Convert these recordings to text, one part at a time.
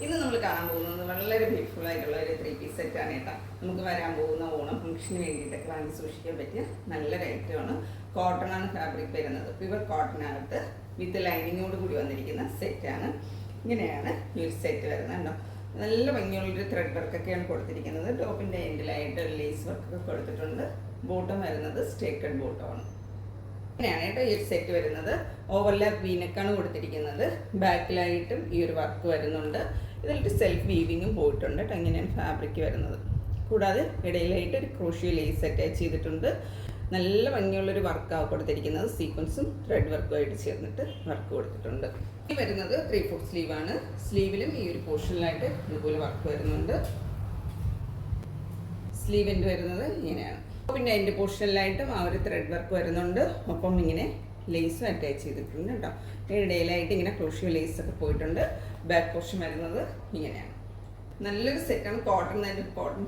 ഇന്ന് നമ്മൾ കാണാൻ പോകുന്നത് വളരെ ബ്യൂട്ടിഫുൾ ആയിട്ടുള്ള ഒരു 3-piece സെറ്റാണ് കേട്ടോ. നമുക്ക് വരാൻ പോകുന്ന ഓണം ഫംഗ്ഷന് വേണ്ടിയിട്ടൊക്കെ വാങ്ങി സൂക്ഷിക്കാൻ പറ്റിയ നല്ലൊരു ഐറ്റമാണ്. കോട്ടൺ ആണ് ഫാബ്രിക് വരുന്നത്. പ്യുവർ കോട്ടണിനകത്ത് വിത്ത് ലൈനിങ്ങോട് കൂടി വന്നിരിക്കുന്ന സെറ്റാണ്. ഇങ്ങനെയാണ് ഈ ഒരു സെറ്റ് വരുന്നത് കേട്ടോ. നല്ല ഭംഗിയുള്ളൊരു ത്രെഡ് വർക്കൊക്കെയാണ് കൊടുത്തിരിക്കുന്നത്. ടോപ്പിൻ്റെ എൻഡിലായിട്ട് ലേസ് വർക്കൊക്കെ കൊടുത്തിട്ടുണ്ട്. ബോട്ടം വരുന്നത് സ്റ്റേക്കഡ് ബോട്ടമാണ്. ഇങ്ങനെയാണ് കേട്ടോ ഈ ഒരു സെറ്റ് വരുന്നത്. ഓവർലാപ്പ് വീനക്കാണ് കൊടുത്തിരിക്കുന്നത്. ബാക്കിലായിട്ടും ഈ ഒരു വർക്ക് വരുന്നുണ്ട്. ഇതിലിട്ട് സെൽഫ് വീവിങ്ങും പോയിട്ടുണ്ട് കേട്ടോ. ഇങ്ങനെയാണ് ഫാബ്രിക് വരുന്നത്. കൂടാതെ ഇടയിലായിട്ട് ഒരു ക്രോഷ്യോ ലേസ് അറ്റാച്ച് ചെയ്തിട്ടുണ്ട്. നല്ല ഭംഗിയുള്ളൊരു വർക്കാണ് കൊടുത്തിരിക്കുന്നത്. സീക്വൻസും ത്രെഡ് വർക്കുമായിട്ട് ചേർന്നിട്ട് വർക്ക് കൊടുത്തിട്ടുണ്ട്. ഈ വരുന്നത് 3/4 സ്ലീവാണ്. സ്ലീവിലും ഈ ഒരു പോർഷനിലായിട്ട് ഇതുപോലെ വർക്ക് വരുന്നുണ്ട്. സ്ലീവിൻ്റെ വരുന്നത് ഇങ്ങനെയാണ്. പിന്നെ അതിൻ്റെ പോർഷനിലായിട്ടും ആ ഒരു ത്രെഡ് വർക്ക് വരുന്നുണ്ട്. ഒപ്പം ഇങ്ങനെ ലേസും അറ്റാച്ച് ചെയ്തിട്ടുണ്ട് കേട്ടോ. ഇടയിലായിട്ട് ഇങ്ങനെ ക്രോഷ്യോ ലേസ് ഒക്കെ പോയിട്ടുണ്ട്. ബാക്ക് പോർഷൻ വരുന്നത് ഇങ്ങനെയാണ്. നല്ലൊരു സെറ്റാണ്. കോട്ടൺ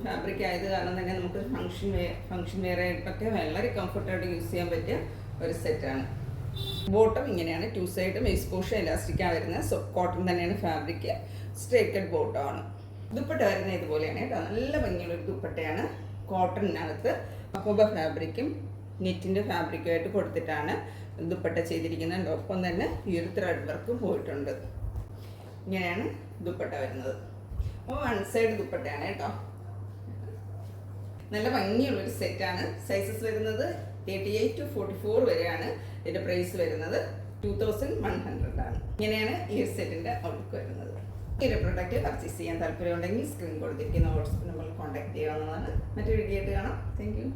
ഫാബ്രിക് ആയത് കാരണം തന്നെ നമുക്ക് ഫംഗ്ഷൻ വെയർ ആയിട്ടൊക്കെ വളരെ കംഫർട്ടായിട്ട് യൂസ് ചെയ്യാൻ പറ്റിയ ഒരു സെറ്റാണ്. ബോട്ടം ഇങ്ങനെയാണ്. 2 സൈഡും വേസ്റ്റ് പോർഷൻ എലാസ്റ്റിക്കാണ് വരുന്നത്. കോട്ടൺ തന്നെയാണ് ഫാബ്രിക്. സ്ട്രേറ്റഡ് ബോട്ടമാണ്. ദുപ്പട്ട വരുന്നത് ഇതുപോലെയാണ് കേട്ടോ. നല്ല ഭംഗിയുള്ളൊരു ദുപ്പട്ടയാണ്. കോട്ടണിനകത്ത് അക്കോബ ഫാബ്രിക്കും നെറ്റിൻ്റെ ഫാബ്രിക്കുമായിട്ട് കൊടുത്തിട്ടാണ് ദുപ്പട്ട ചെയ്തിരിക്കുന്നത്. ഒപ്പം തന്നെ ഈ ഒരു ത്രെഡ് വർക്കും പോയിട്ടുണ്ട്. ഇങ്ങനെയാണ് ദുപ്പട്ട വരുന്നത്. അപ്പോൾ 1 സൈഡ് ദുപ്പട്ടയാണ് കേട്ടോ. നല്ല ഭംഗിയുള്ളൊരു സെറ്റാണ്. സൈസസ് വരുന്നത് 38 to 44 വരെയാണ്. ഇതിൻ്റെ പ്രൈസ് വരുന്നത് 2100 ആണ്. ഇങ്ങനെയാണ് ഈ ഒരു സെറ്റിൻ്റെ ഔട്ട്ലുക്ക് വരുന്നത്. ഈ ഒരു പ്രൊഡക്റ്റ് പർച്ചേസ് ചെയ്യാൻ താല്പര്യമുണ്ടെങ്കിൽ സ്ക്രീൻ കൊടുത്തിരിക്കുന്ന വാട്സ്ആപ്പ് നമ്പറിൽ കോൺടാക്ട് ചെയ്യാവുന്നതാണ്. മറ്റൊരു വീഡിയോ ആയിട്ട് കാണാം. Thank you.